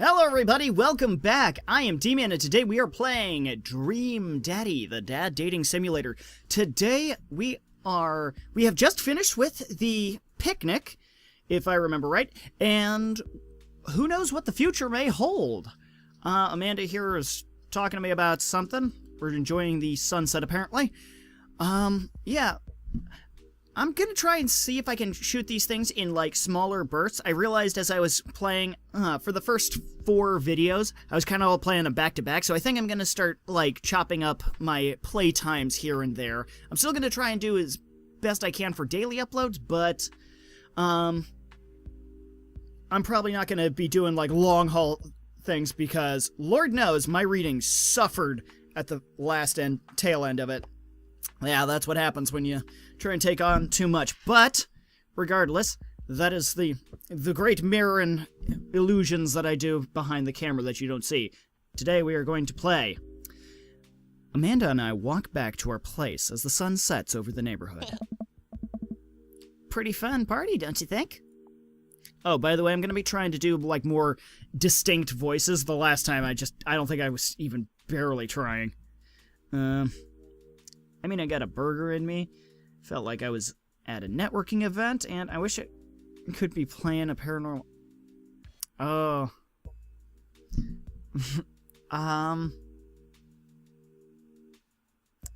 Hello everybody, welcome back. I am D-Man and today we are playing Dream Daddy, the dad dating simulator. Today we have just finished with the picnic, if I remember right, and who knows what the future may hold. Amanda here is talking to me about something. We're enjoying the sunset apparently. Yeah. I'm gonna try and see if I can shoot these things in, like, smaller bursts. I realized as I was playing, for the first 4 videos, I was kind of all playing them back-to-back, so I think I'm gonna start, like, chopping up my play times here and there. I'm still gonna try and do as best I can for daily uploads, but, I'm probably not gonna be doing, like, long-haul things, because, Lord knows, my reading suffered at the tail end of it. Yeah, that's what happens when you try and take on too much. But, regardless, that is the great mirror and illusions that I do behind the camera that you don't see. Today we are going to play. Amanda and I walk back to our place as the sun sets over the neighborhood. Pretty fun party, don't you think? Oh, by the way, I'm going to be trying to do, like, more distinct voices. The last time I don't think I was even barely trying. I mean, I got a burger in me, felt like I was at a networking event, and I wish I could be playing a paranormal... Oh.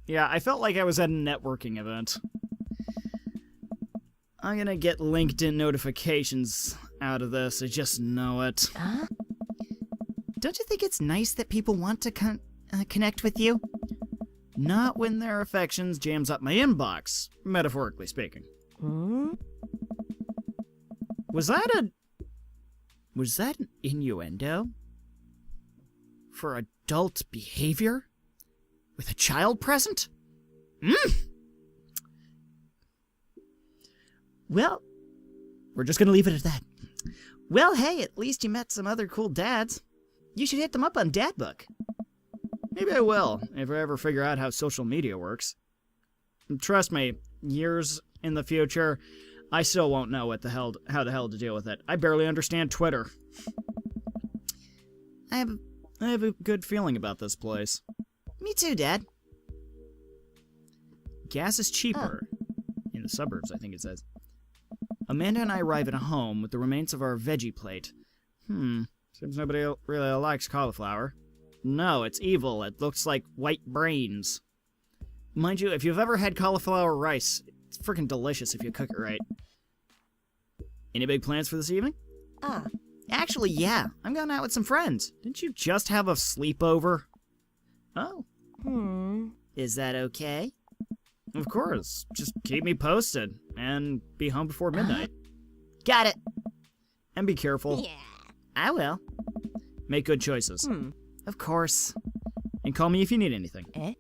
Yeah, I felt like I was at a networking event. I'm gonna get LinkedIn notifications out of this, I just know it. Huh? Don't you think it's nice that people want to connect with you? Not when their affections jams up my inbox, metaphorically speaking. Hmm? Was that an innuendo? For adult behavior? With a child present? Well, we're just gonna leave it at that. Well, hey, at least you met some other cool dads. You should hit them up on Dadbook. Maybe I will, if I ever figure out how social media works. Trust me, years in the future, I still won't know how the hell to deal with it. I barely understand Twitter. I have a good feeling about this place. Me too, Dad. Gas is cheaper. In the suburbs, I think it says. Amanda and I arrive at a home with the remains of our veggie plate. Seems nobody really likes cauliflower. No, it's evil. It looks like white brains. Mind you, if you've ever had cauliflower rice, it's freaking delicious if you cook it right. Any big plans for this evening? Actually, yeah. I'm going out with some friends. Didn't you just have a sleepover? Oh. Is that okay? Of course. Just keep me posted, and be home before midnight. Got it. And be careful. Yeah. I will. Make good choices. Of course. And call me if you need anything.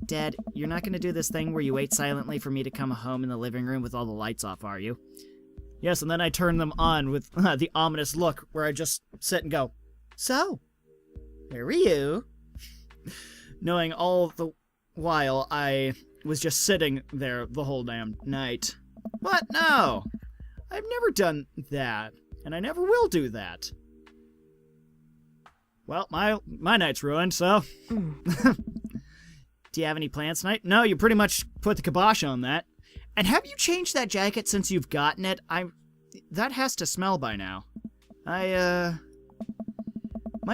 Dad, you're not gonna do this thing where you wait silently for me to come home in the living room with all the lights off, are you? Yes, and then I turn them on with the ominous look where I just sit and go, so, where were you? Knowing all the while I was just sitting there the whole damn night. What? No! I've never done that, and I never will do that. Well, my night's ruined, so... Do you have any plans tonight? No, you pretty much put the kibosh on that. And have you changed that jacket since you've gotten it? That has to smell by now. My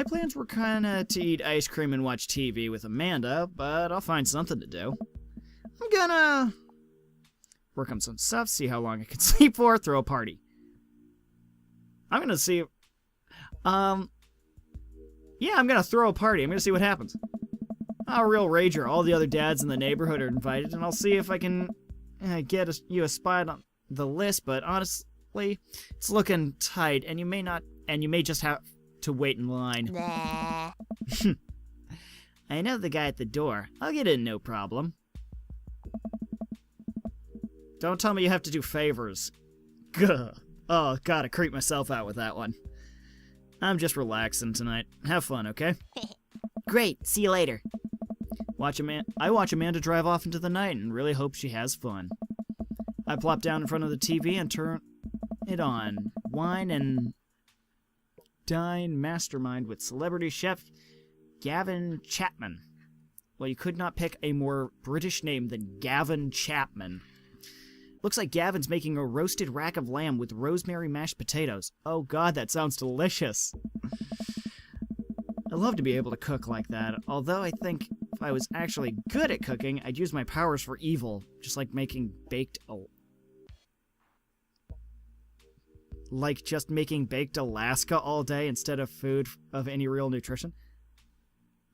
plans were kinda to eat ice cream and watch TV with Amanda, but I'll find something to do. I'm gonna... work on some stuff, see how long I can sleep for, throw a party. I'm gonna see... Yeah, I'm gonna throw a party. I'm gonna see what happens. A real rager. All the other dads in the neighborhood are invited, and I'll see if I can get you a spot on the list, but honestly, it's looking tight, and you may just have to wait in line. Nah. I know the guy at the door. I'll get in, no problem. Don't tell me you have to do favors. Gah. Oh, gotta creep myself out with that one. I'm just relaxing tonight. Have fun, okay? Great. See you later. I watch Amanda drive off into the night and really hope she has fun. I plop down in front of the TV and turn it on. Wine and Dine Mastermind with celebrity chef Gavin Chapman. Well, you could not pick a more British name than Gavin Chapman. Looks like Gavin's making a roasted rack of lamb with rosemary mashed potatoes. Oh god, that sounds delicious. I'd love to be able to cook like that, although I think if I was actually good at cooking, I'd use my powers for evil, just like making baked... Like just making baked Alaska all day instead of food of any real nutrition.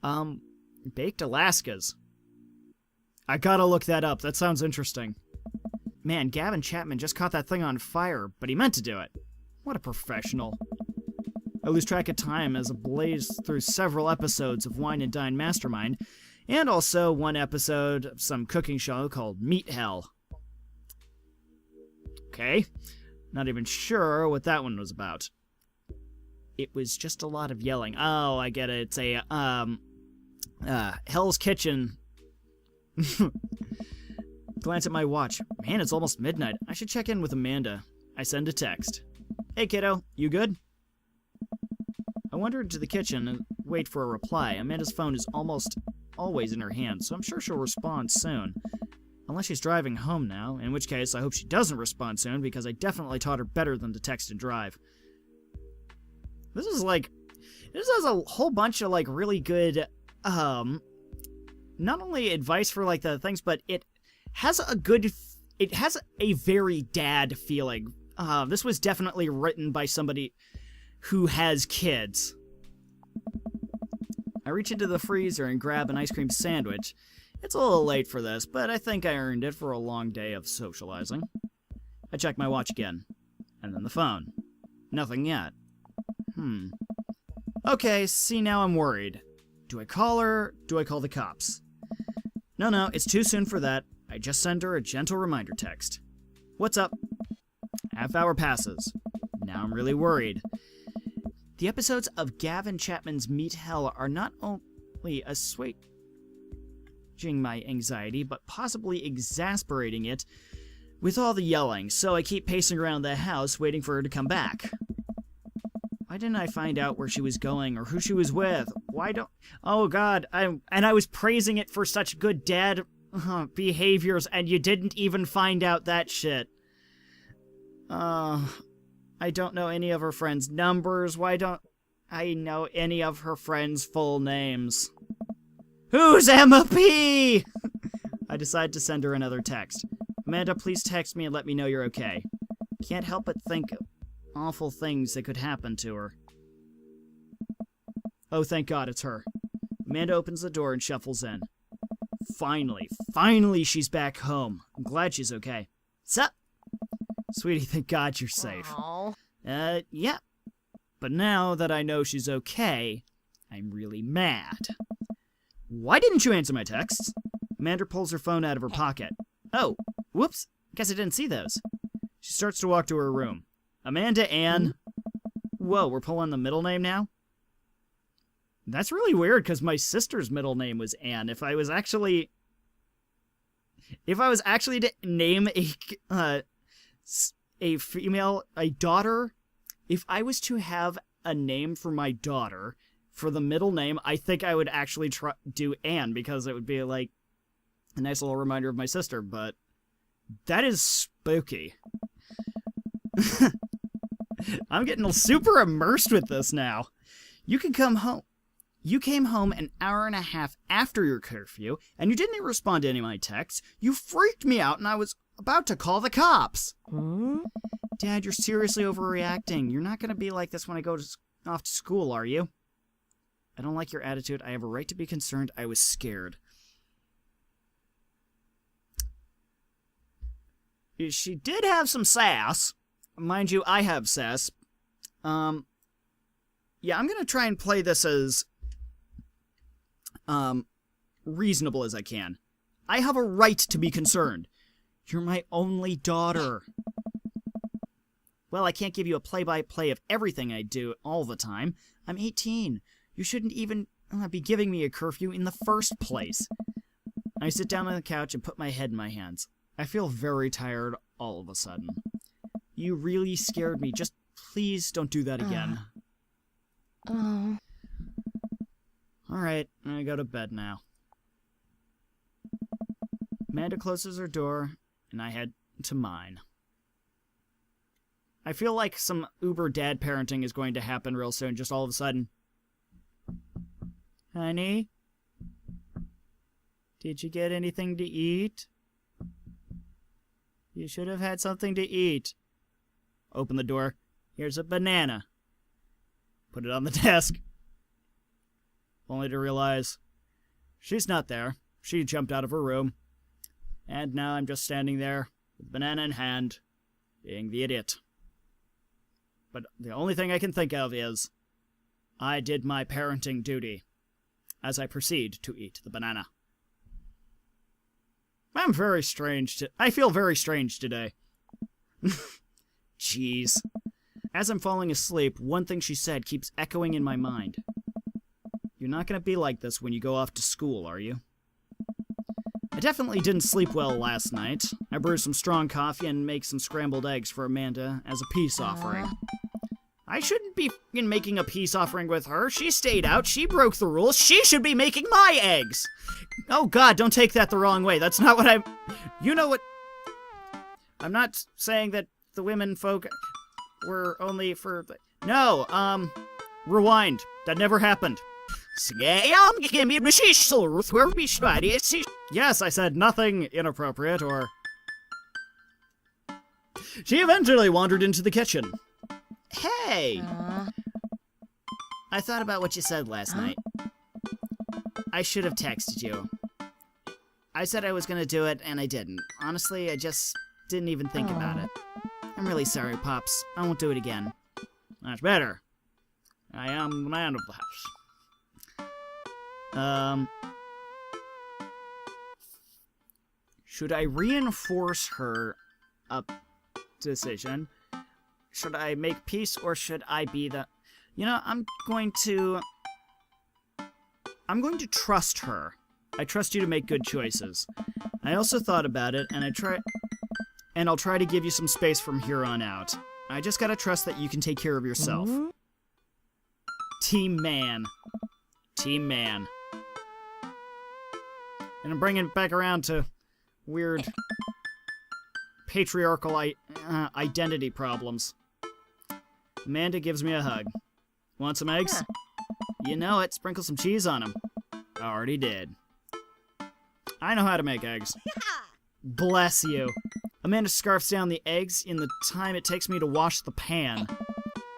Baked Alaskas. I gotta look that up, that sounds interesting. Man, Gavin Chapman just caught that thing on fire, but he meant to do it. What a professional. I lose track of time as I blaze through several episodes of Wine and Dine Mastermind, and also one episode of some cooking show called Meat Hell. Okay, not even sure what that one was about. It was just a lot of yelling. Oh, I get it. It's a, Hell's Kitchen. Glance at my watch. Man, it's almost midnight. I should check in with Amanda. I send a text. Hey, kiddo, you good? I wander into the kitchen and wait for a reply. Amanda's phone is almost always in her hand, so I'm sure she'll respond soon. Unless she's driving home now, in which case I hope she doesn't respond soon, because I definitely taught her better than to text and drive. This has a whole bunch of, like, really good, not only advice for, like, the things, but it has a very dad feeling. This was definitely written by somebody who has kids. I reach into the freezer and grab an ice cream sandwich. It's a little late for this, but I think I earned it for a long day of socializing. I check my watch again. And then the phone. Nothing yet. Okay, see, now I'm worried. Do I call her? Do I call the cops? No, it's too soon for that. I just send her a gentle reminder text. What's up? Half hour passes. Now I'm really worried. The episodes of Gavin Chapman's Meat Hell are not only assuaging my anxiety, but possibly exasperating it with all the yelling, so I keep pacing around the house waiting for her to come back. Why didn't I find out where she was going or who she was with? Oh god, I was praising it for such good dad behaviors, and you didn't even find out that shit. I don't know any of her friends' numbers. Why don't I know any of her friends' full names? Who's Emma P? I decide to send her another text. Amanda, please text me and let me know you're okay. Can't help but think of awful things that could happen to her. Oh, thank God, it's her. Amanda opens the door and shuffles in. Finally she's back home. I'm glad she's okay. Sup? Sweetie, thank God you're safe. Aww. Yeah. But now that I know she's okay, I'm really mad. Why didn't you answer my texts? Amanda pulls her phone out of her pocket. Oh, whoops. Guess I didn't see those. She starts to walk to her room. Amanda Ann. Whoa, we're pulling the middle name now? That's really weird, because my sister's middle name was Ann. If I was actually to name a daughter, if I was to have a name for my daughter, for the middle name, I think I would actually do Ann, because it would be like a nice little reminder of my sister, but that is spooky. I'm getting super immersed with this now. You came home an hour and a half after your curfew, and you didn't even respond to any of my texts. You freaked me out, and I was about to call the cops. Dad, you're seriously overreacting. You're not going to be like this when I go off to school, are you? I don't like your attitude. I have a right to be concerned. I was scared. She did have some sass. Mind you, I have sass. Yeah, I'm going to try and play this as reasonable as I can. I have a right to be concerned. You're my only daughter. Well, I can't give you a play-by-play of everything I do all the time. I'm 18. You shouldn't even be giving me a curfew in the first place. I sit down on the couch and put my head in my hands. I feel very tired all of a sudden. You really scared me. Just please don't do that again. Oh. Alright, I go to bed now. Amanda closes her door, and I head to mine. I feel like some uber dad parenting is going to happen real soon, just all of a sudden. Honey? Did you get anything to eat? You should have had something to eat. Open the door. Here's a banana. Put it on the desk. Only to realize she's not there. She jumped out of her room. And now I'm just standing there with banana in hand, being the idiot. But the only thing I can think of is I did my parenting duty as I proceed to eat the banana. I'm very strange. I feel very strange today. Jeez. As I'm falling asleep, one thing she said keeps echoing in my mind. You're not going to be like this when you go off to school, are you? I definitely didn't sleep well last night. I brewed some strong coffee and make some scrambled eggs for Amanda as a peace offering. I shouldn't be making a peace offering with her. She stayed out. She broke the rules. She should be making my eggs. Oh God, don't take that the wrong way. That's not what I'm... You know what... I'm not saying that the women folk were only for... No, rewind. That never happened. Yes, I said nothing inappropriate or... She eventually wandered into the kitchen. Hey! I thought about what you said last night. I should have texted you. I said I was gonna do it, and I didn't. Honestly, I just didn't even think about it. I'm really sorry, Pops. I won't do it again. That's better. I am the man of the house. Should I reinforce her decision? Should I make peace, or should I be the... You know, I'm going to trust her. I trust you to make good choices. I also thought about it, and I'll try to give you some space from here on out. I just gotta trust that you can take care of yourself. Team man. Team man. And I'm bringing it back around to weird patriarchal identity problems. Amanda gives me a hug. Want some eggs? You know it. Sprinkle some cheese on them. I already did. I know how to make eggs. Bless you. Amanda scarfs down the eggs in the time it takes me to wash the pan.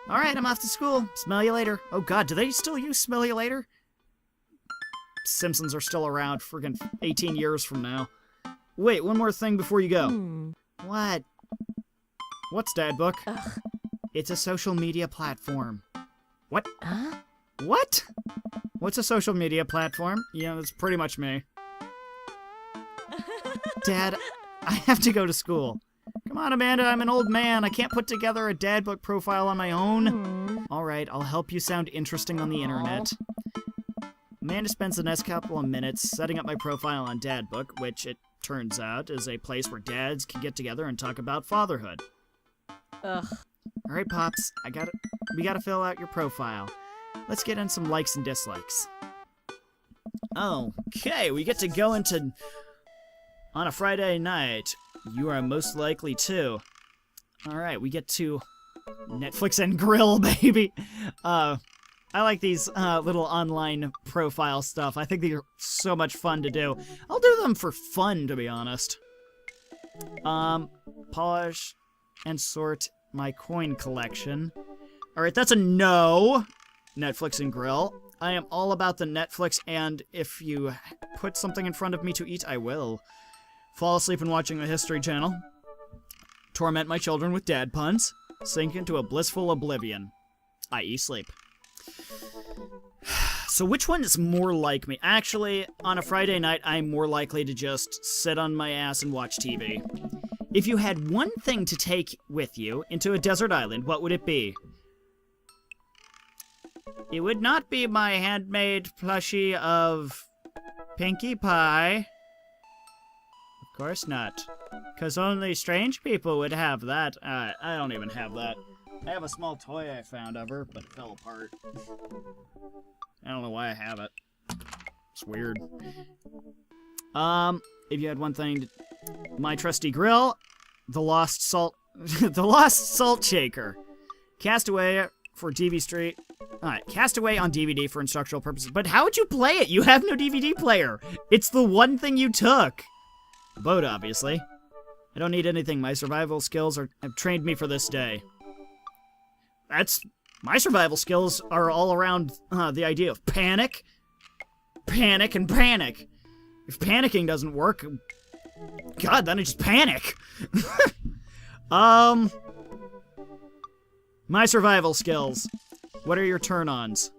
Alright, I'm off to school. Smell you later. Oh God, do they still use smell you later? Simpsons are still around friggin' 18 years from now. Wait, one more thing before you go. What? What's Dad Book? It's a social media platform. What? What? What's a social media platform? Yeah, that's pretty much me. Dad, I have to go to school. Come on, Amanda, I'm an old man. I can't put together a Dad Book profile on my own. Alright, I'll help you sound interesting on the internet. Amanda spends the next couple of minutes setting up my profile on Dad Book, which, it turns out, is a place where dads can get together and talk about fatherhood. Alright, Pops, we gotta fill out your profile. Let's get in some likes and dislikes. Okay, we get to go into... On a Friday night, you are most likely to. Alright, we get to Netflix and grill, baby. I like these little online profile stuff. I think they're so much fun to do. I'll do them for fun, to be honest. Polish and sort my coin collection. Alright, that's a no. Netflix and grill. I am all about the Netflix, and if you put something in front of me to eat, I will. Fall asleep and watching the History Channel. Torment my children with dad puns. Sink into a blissful oblivion. I.e. sleep. So which one is more like me? Actually, on a Friday night, I'm more likely to just sit on my ass and watch TV. If you had one thing to take with you into a desert island, what would it be? It would not be my handmade plushie of Pinkie Pie. Of course not. Because only strange people would have that. I don't even have that. I have a small toy I found of her, but it fell apart. I don't know why I have it. It's weird. If you had one thing, my trusty grill, the lost salt, the lost salt shaker, Castaway for DV Street. Alright, Castaway on DVD for instructional purposes. But how would you play it? You have no DVD player. It's the one thing you took. The boat, obviously. I don't need anything. My survival skills have trained me for this day. My survival skills are all around the idea of panic, panic, and panic. If panicking doesn't work, God, then I just panic. My survival skills. What are your turn-ons?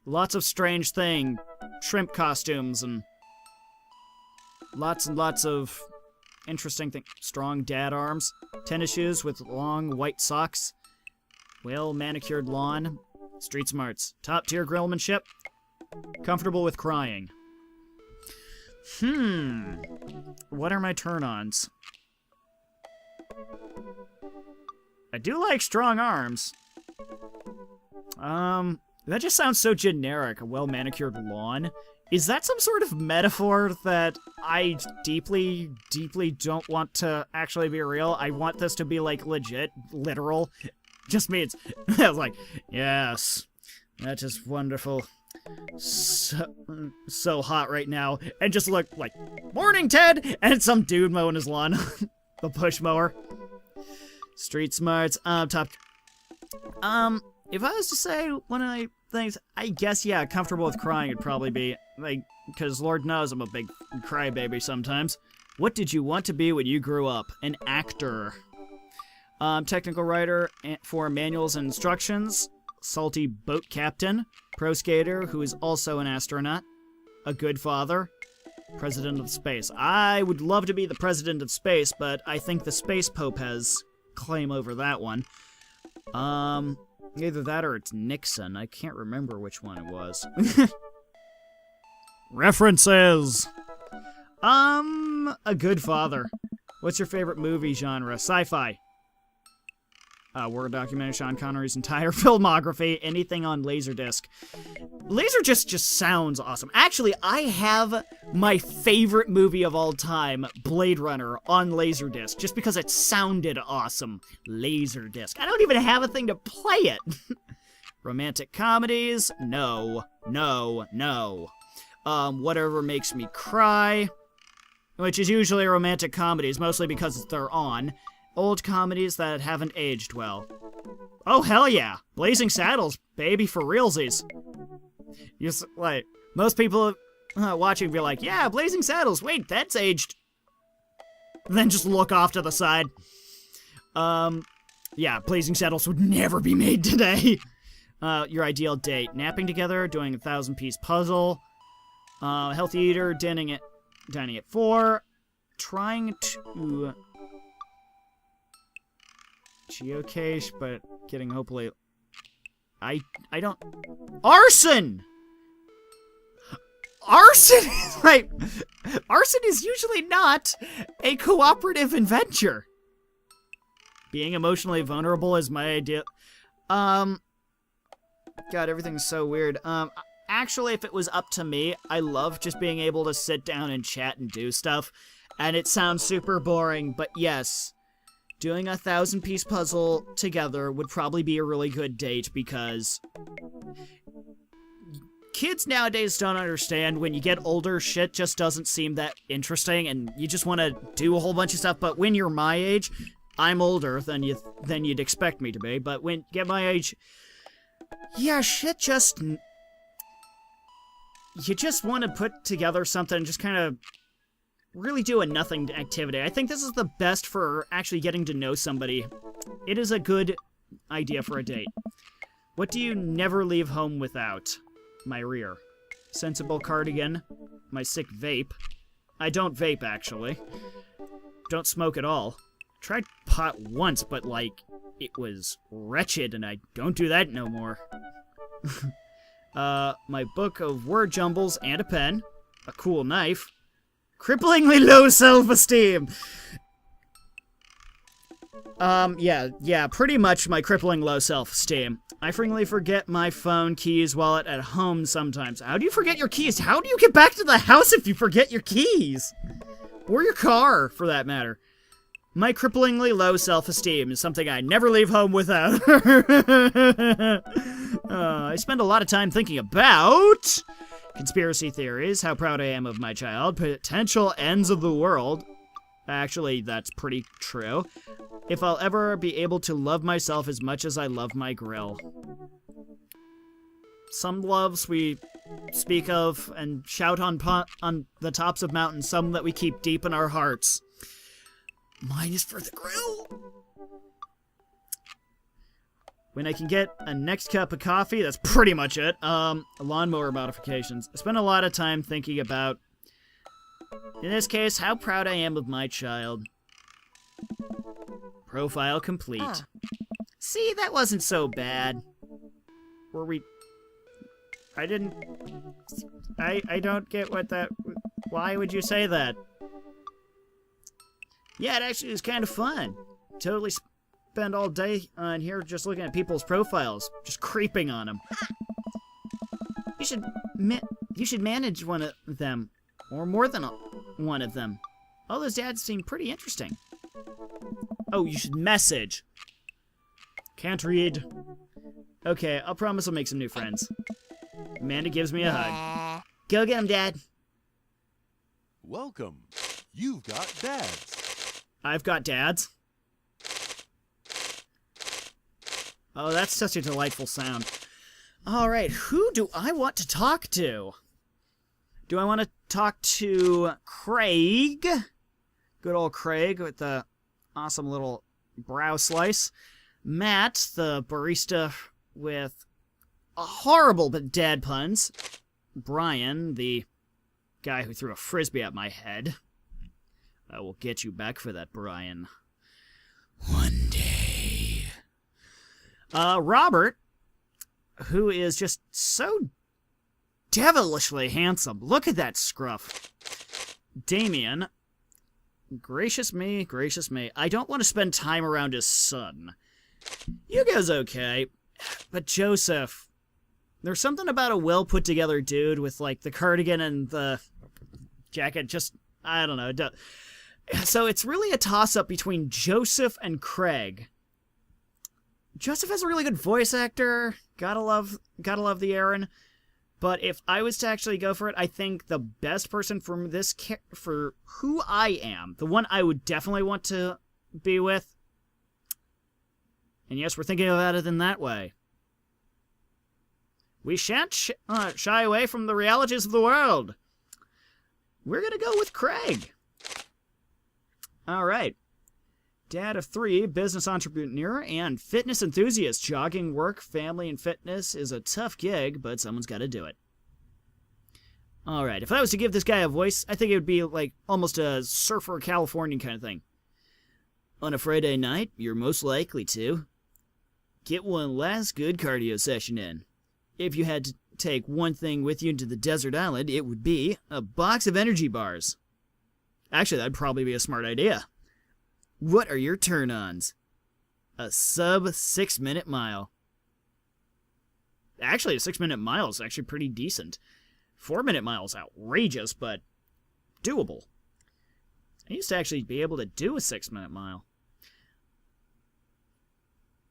Lots of strange shrimp costumes, and lots of interesting things. Strong dad arms, tennis shoes with long white socks, well-manicured lawn, street smarts, top-tier grillmanship, comfortable with crying. What are my turn-ons? I do like strong arms. That just sounds so generic, a well-manicured lawn. Is that some sort of metaphor that I deeply, deeply don't want to actually be real? I want this to be, like, legit, literal. Just means, I was like, yes, that is wonderful. So hot right now. And just look like, morning, Ted! And it's some dude mowing his lawn. The push mower. Street smarts, top. If I was to say one of my things, I guess, yeah, comfortable with crying would probably be, like, because Lord knows I'm a big crybaby sometimes. What did you want to be when you grew up? An actor. Technical writer for manuals and instructions. Salty boat captain. Pro skater who is also an astronaut. A good father. President of space. I would love to be the president of space, but I think the space pope has claim over that one. Either that or it's Nixon. I can't remember which one it was. References! A good father. What's your favorite movie genre? Sci-fi. Word documented Sean Connery's entire filmography. Anything on Laserdisc. Laserdisc just sounds awesome. Actually, I have my favorite movie of all time, Blade Runner, on Laserdisc, just because it sounded awesome. Laserdisc. I don't even have a thing to play it. Romantic comedies? No. No. No. Whatever makes me cry, which is usually romantic comedies, mostly because they're on. Old comedies that haven't aged well. Oh, hell yeah. Blazing Saddles, baby, for realsies. Like, most people watching be like, yeah, Blazing Saddles, wait, that's aged. Then just look off to the side. Yeah, Blazing Saddles would never be made today. Your ideal date. Napping together, doing a 1,000-piece puzzle. Healthy eater, dining at 4. Trying to geocache, but getting hopefully... I don't... Arson! Arson is like... Arson is usually not a cooperative adventure. Being emotionally vulnerable is my idea. God, everything's so weird. Actually, if it was up to me, I love just being able to sit down and chat and do stuff. And it sounds super boring, but yes... Doing a 1,000-piece puzzle together would probably be a really good date because kids nowadays don't understand when you get older, shit just doesn't seem that interesting and you just want to do a whole bunch of stuff. But when you're my age, I'm older than you'd expect me to be. But when you get my age, yeah, shit just... You just want to put together something and just kind of really do a nothing activity. I think this is the best for actually getting to know somebody. It is a good idea for a date. What do you never leave home without? My rear. Sensible cardigan. My sick vape. I don't vape, actually. Don't smoke at all. Tried pot once, but, like, it was wretched, and I don't do that no more. My book of word jumbles and a pen. A cool knife. Cripplingly low self-esteem. Yeah, pretty much my crippling low self-esteem. I frequently forget my phone, keys, wallet at home sometimes. How do you forget your keys? How do you get back to the house if you forget your keys? Or your car, for that matter. My cripplingly low self-esteem is something I never leave home without. I spend a lot of time thinking about conspiracy theories, how proud I am of my child, potential ends of the world. Actually, that's pretty true. If I'll ever be able to love myself as much as I love my grill. Some loves we speak of and shout on the tops of mountains, some that we keep deep in our hearts. Mine is for the grill. When I can get a next cup of coffee, that's pretty much it. Lawnmower modifications. I spend a lot of time thinking about, in this case, how proud I am of my child. Profile complete. See, that wasn't so bad. Were we... I don't get what that... Why would you say that? Yeah, it actually was kind of fun. Totally spend all day on here just looking at people's profiles, just creeping on them. You should manage one of them, or more than one of them. All those dads seem pretty interesting. Oh, you should message. Can't read. Okay, I'll promise I'll make some new friends. Amanda gives me a hug. Go get him, Dad. Welcome. You've got dads. I've got dads. Oh, that's such a delightful sound. Alright, who do I want to talk to? Do I want to talk to Craig? Good old Craig with the awesome little brow slice. Matt, the barista with horrible but dad puns. Brian, the guy who threw a frisbee at my head. I will get you back for that, Brian. One day. Robert, who is just so devilishly handsome. Look at that scruff. Damien, gracious me, gracious me. I don't want to spend time around his son. Hugo's okay, but Joseph, there's something about a well-put-together dude with, like, the cardigan and the jacket, just, I don't know. So it's really a toss-up between Joseph and Craig. Joseph has a really good voice actor. Gotta love the Aaron. But if I was to actually go for it, I think the best person for who I am, the one I would definitely want to be with, and yes, we're thinking about it in that way. We shan't shy away from the realities of the world. We're gonna go with Craig. All right. Dad of 3, business entrepreneur, and fitness enthusiast. Jogging, work, family, and fitness is a tough gig, but someone's got to do it. All right. If I was to give this guy a voice, I think it would be like almost a surfer Californian kind of thing. On a Friday night, you're most likely to get one last good cardio session in. If you had to take one thing with you into the desert island, it would be a box of energy bars. Actually, that'd probably be a smart idea. What are your turn-ons? A sub 6-minute mile. Actually, a 6-minute mile is actually pretty decent. 4-minute mile is outrageous, but doable. I used to actually be able to do a 6-minute mile.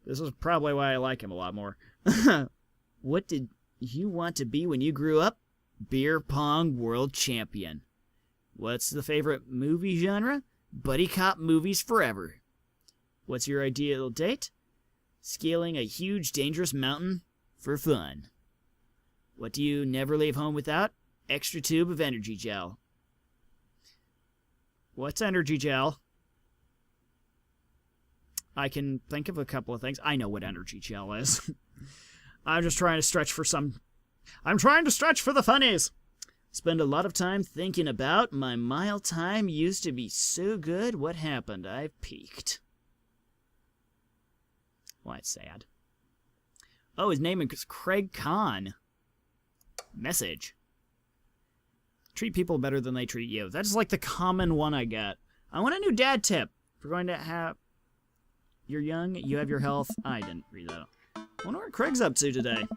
This is probably why I like him a lot more. What did you want to be when you grew up? Beer pong world champion. What's the favorite movie genre? Buddy cop movies forever. What's your ideal date? Scaling a huge, dangerous mountain for fun. What do you never leave home without? Extra tube of energy gel. What's energy gel? I can think of a couple of things. I know what energy gel is. I'm just trying to stretch for I'm trying to stretch for the funnies. Spend a lot of time thinking about my mile time used to be so good. What happened? I've peaked. Well, it's sad. Oh, his name is Craig Kahn. Message. Treat people better than they treat you. That's like the common one I get. I want a new dad tip. If we're going to have... You're young, you have your health. I didn't read that. I wonder what Craig's up to today.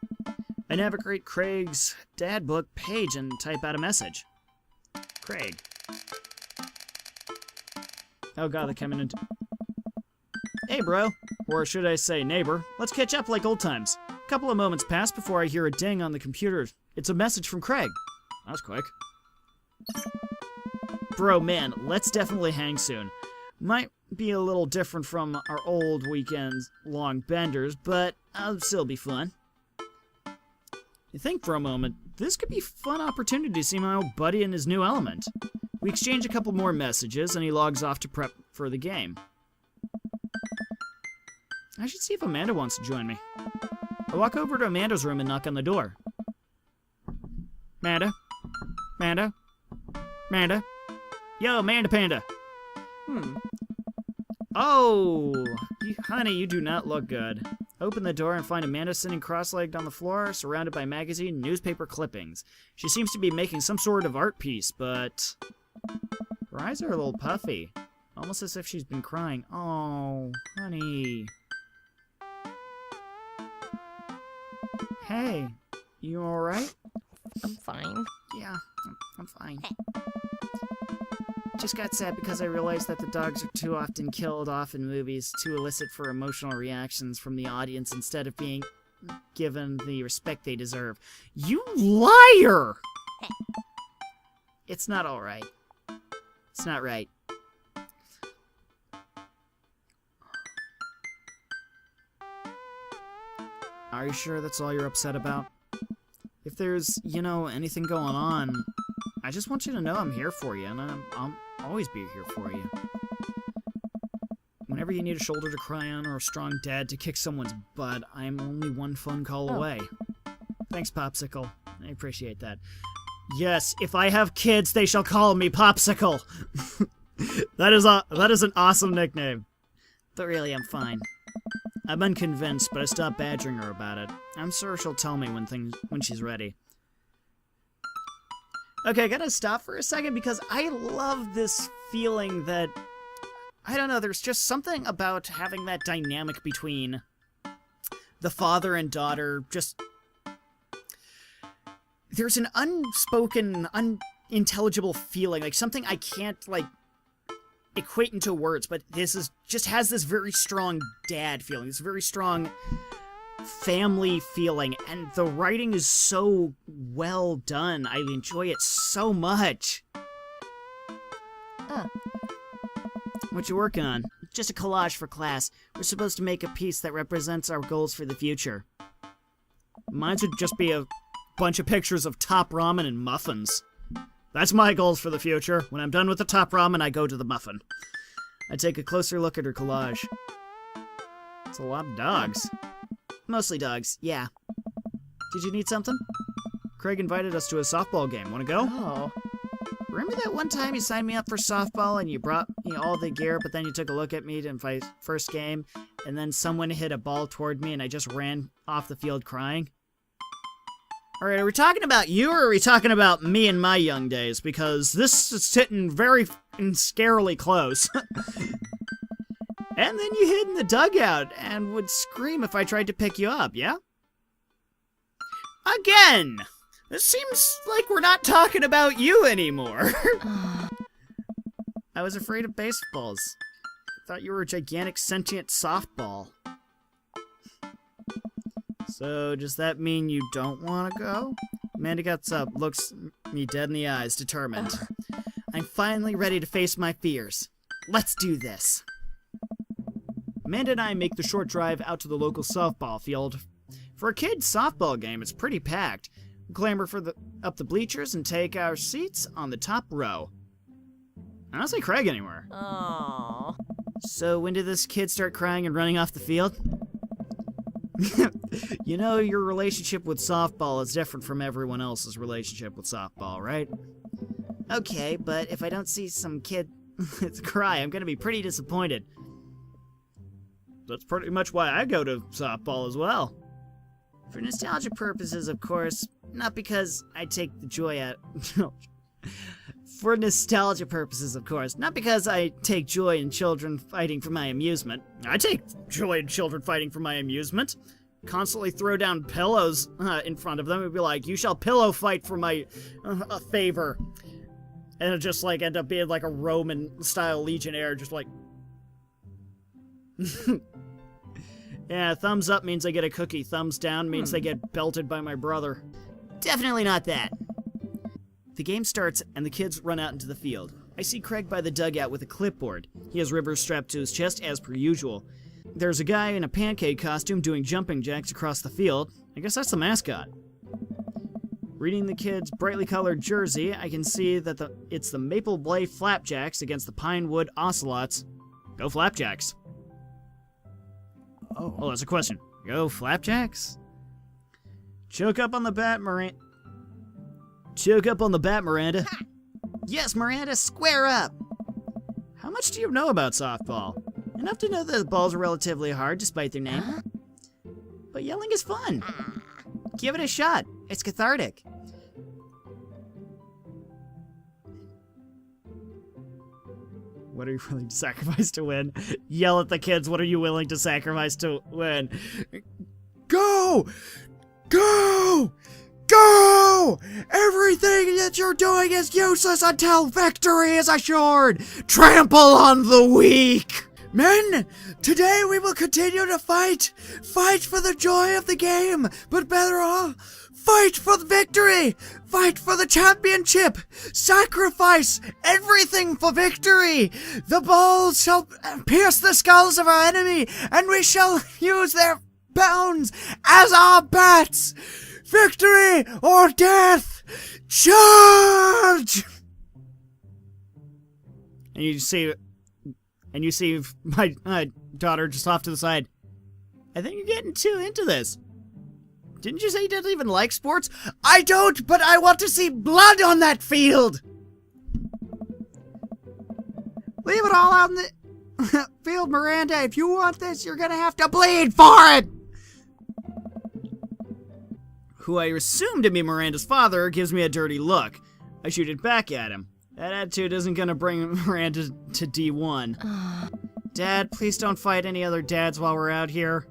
I navigate Craig's dad book page and type out a message. Craig. Oh god, they're coming in. Hey, bro. Or should I say neighbor. Let's catch up like old times. A couple of moments pass before I hear a ding on the computer. It's a message from Craig. That was quick. Bro, man, let's definitely hang soon. Might be a little different from our old weekend-long benders, but it'll still be fun. You think for a moment, this could be a fun opportunity to see my old buddy in his new element. We exchange a couple more messages, and he logs off to prep for the game. I should see if Amanda wants to join me. I walk over to Amanda's room and knock on the door. Amanda? Amanda? Amanda? Yo, Amanda Panda! Oh! Honey, you do not look good. Open the door and find Amanda sitting cross-legged on the floor, surrounded by magazine and newspaper clippings. She seems to be making some sort of art piece, but her eyes are a little puffy. Almost as if she's been crying. Oh, honey. Hey, you alright? I'm fine. Yeah, I'm fine. Just got sad because I realized that the dogs are too often killed off in movies to elicit for emotional reactions from the audience instead of being given the respect they deserve. You liar! It's not alright. It's not right. Are you sure that's all you're upset about? If there's, anything going on, I just want you to know I'm here for you, and I'll always be here for you. Whenever you need a shoulder to cry on or a strong dad to kick someone's butt, I'm only one phone call away. Thanks, Popsicle. I appreciate that. Yes, if I have kids, they shall call me Popsicle. That is an awesome nickname. But really, I'm fine. I'm unconvinced, but I stopped badgering her about it. I'm sure she'll tell me when she's ready. Okay, I gotta stop for a second because I love this feeling that, I don't know, there's just something about having that dynamic between the father and daughter. There's an unspoken, unintelligible feeling, like something I can't, equate into words, but just has this very strong dad feeling, this very strong family feeling, and the writing is so well done. I enjoy it so much. What you working on? Just a collage for class. We're supposed to make a piece that represents our goals for the future. Mine would just be a bunch of pictures of Top Ramen and muffins. That's my goals for the future. When I'm done with the Top Ramen, I go to the muffin. I take a closer look at her collage. It's a lot of dogs. Mostly dogs, yeah. Did you need something? Craig invited us to a softball game. Want to go? Oh. Remember that one time you signed me up for softball and you brought me all the gear, but then you took a look at me in my first game, and then someone hit a ball toward me and I just ran off the field crying? Alright, are we talking about you or are we talking about me in my young days? Because this is hitting very scarily close. And then you hid in the dugout and would scream if I tried to pick you up, yeah? Again! It seems like we're not talking about you anymore. I was afraid of baseballs. I thought you were a gigantic sentient softball. So, does that mean you don't want to go? Amanda gets up, looks me dead in the eyes, determined. I'm finally ready to face my fears. Let's do this. Amanda and I make the short drive out to the local softball field. For a kid's softball game, it's pretty packed. We clamber up the bleachers and take our seats on the top row. I don't see Craig anywhere. Oh. So when did this kid start crying and running off the field? You know, your relationship with softball is different from everyone else's relationship with softball, right? Okay, but if I don't see some kid cry, I'm gonna be pretty disappointed. That's pretty much why I go to softball as well. For nostalgia purposes, of course, not because I take the joy out. For nostalgia purposes, of course. Not because I take joy in children fighting for my amusement. I take joy in children fighting for my amusement. Constantly throw down pillows in front of them and be like, you shall pillow fight for my favor. And it'll just, like, end up being like a Roman-style legionnaire, just like... Yeah, thumbs up means I get a cookie. Thumbs down means they get belted by my brother. Definitely not that. The game starts, and the kids run out into the field. I see Craig by the dugout with a clipboard. He has Rivers strapped to his chest, as per usual. There's a guy in a pancake costume doing jumping jacks across the field. I guess that's the mascot. Reading the kid's brightly colored jersey, I can see that it's the Maple Blade Flapjacks against the Pinewood Ocelots. Go Flapjacks. Oh, that's a question. Go Flapjacks? Choke up on the bat, Miranda. Choke up on the bat, Miranda. Yes, Miranda, square up! How much do you know about softball? Enough to know that the balls are relatively hard, despite their name. But yelling is fun. Give it a shot. It's cathartic. What are you willing to sacrifice to win? Yell at the kids, what are you willing to sacrifice to win? Go! Go! Go! Everything that you're doing is useless until victory is assured! Trample on the weak! Men, today we will continue to fight! Fight for the joy of the game, but better all, fight for the victory! Fight for the championship! Sacrifice everything for victory! The balls shall pierce the skulls of our enemy, and we shall use their bones as our bats! Victory or death! Charge! And you see my daughter just off to the side. I think you're getting too into this. Didn't you say you didn't even like sports? I don't, but I want to see blood on that field! Leave it all out in the field, Miranda. If you want this, you're gonna have to bleed for it! Who I assume to be Miranda's father gives me a dirty look. I shoot it back at him. That attitude isn't gonna bring Miranda to D1. Dad, please don't fight any other dads while we're out here.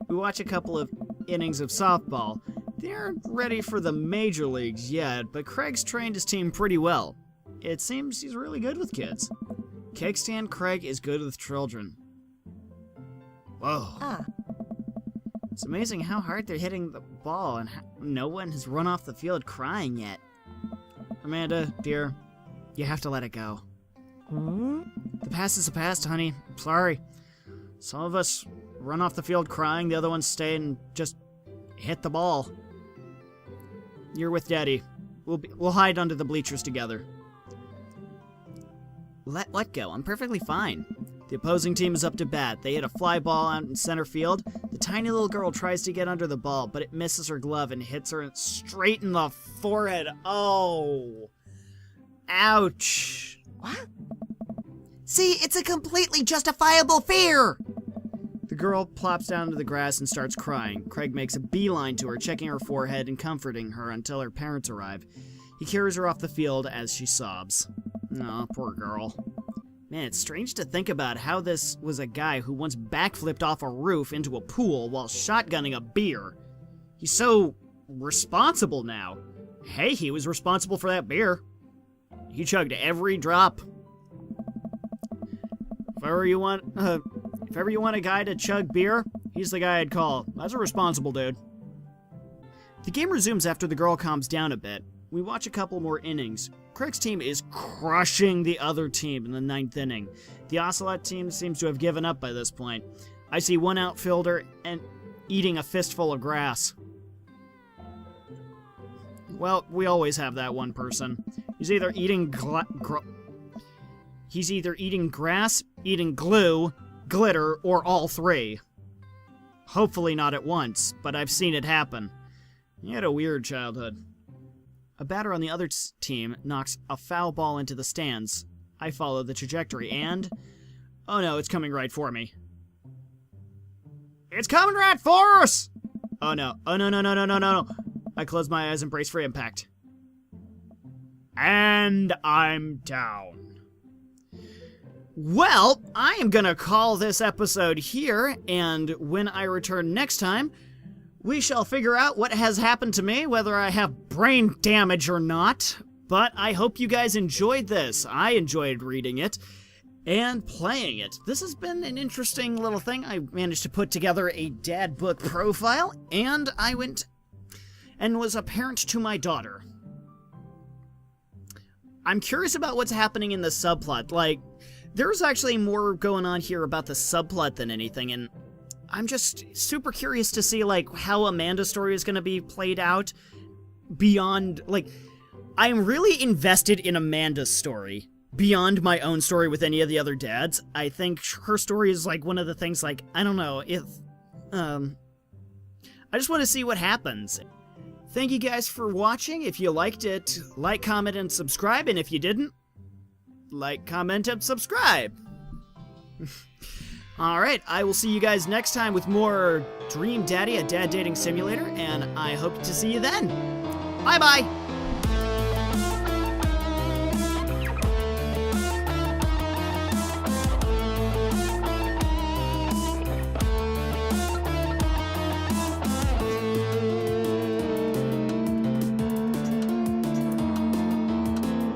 We watch a couple of innings of softball. They aren't ready for the major leagues yet, but Craig's trained his team pretty well. It seems he's really good with kids. Kickstand Craig is good with children. Whoa. It's amazing how hard they're hitting the ball, and no one has run off the field crying yet. Amanda, dear, you have to let it go. The past is the past, honey. I'm sorry. Some of us run off the field crying, the other ones stay and just hit the ball. You're with Daddy. We'll hide under the bleachers together. Let go. I'm perfectly fine. The opposing team is up to bat. They hit a fly ball out in center field. The tiny little girl tries to get under the ball, but it misses her glove and hits her straight in the forehead. Oh. Ouch. What? See, it's a completely justifiable fear! The girl plops down to the grass and starts crying. Craig makes a beeline to her, checking her forehead and comforting her until her parents arrive. He carries her off the field as she sobs. Aw, poor girl. Man, it's strange to think about how this was a guy who once backflipped off a roof into a pool while shotgunning a beer. He's so responsible now. Hey, he was responsible for that beer. He chugged every drop. If ever you want a guy to chug beer, he's the guy I'd call. That's a responsible dude. The game resumes after the girl calms down a bit. We watch a couple more innings. Craig's team is crushing the other team in the 9th inning. The Ocelot team seems to have given up by this point. I see one outfielder and eating a fistful of grass. Well, we always have that one person. He's either eating grass, eating glue, glitter, or all three. Hopefully not at once, but I've seen it happen. He had a weird childhood. A batter on the other team knocks a foul ball into the stands. I follow the trajectory and... oh no, it's coming right for me. It's coming right for us! Oh no. Oh no. I close my eyes and brace for impact. And I'm down. Well, I am gonna call this episode here, and when I return next time, we shall figure out what has happened to me, whether I have brain damage or not. But I hope you guys enjoyed this. I enjoyed reading it and playing it. This has been an interesting little thing. I managed to put together a dad book profile, and I went and was a parent to my daughter. I'm curious about what's happening in the subplot. Like, there's actually more going on here about the subplot than anything, and I'm just super curious to see, like, how Amanda's story is going to be played out beyond, like, I'm really invested in Amanda's story beyond my own story with any of the other dads. I think her story is, like, one of the things, like, I don't know, I just want to see what happens. Thank you guys for watching. If you liked it, like, comment, and subscribe, and if you didn't, like, comment, and subscribe. Alright, I will see you guys next time with more Dream Daddy, a dad dating simulator, and I hope to see you then. Bye-bye!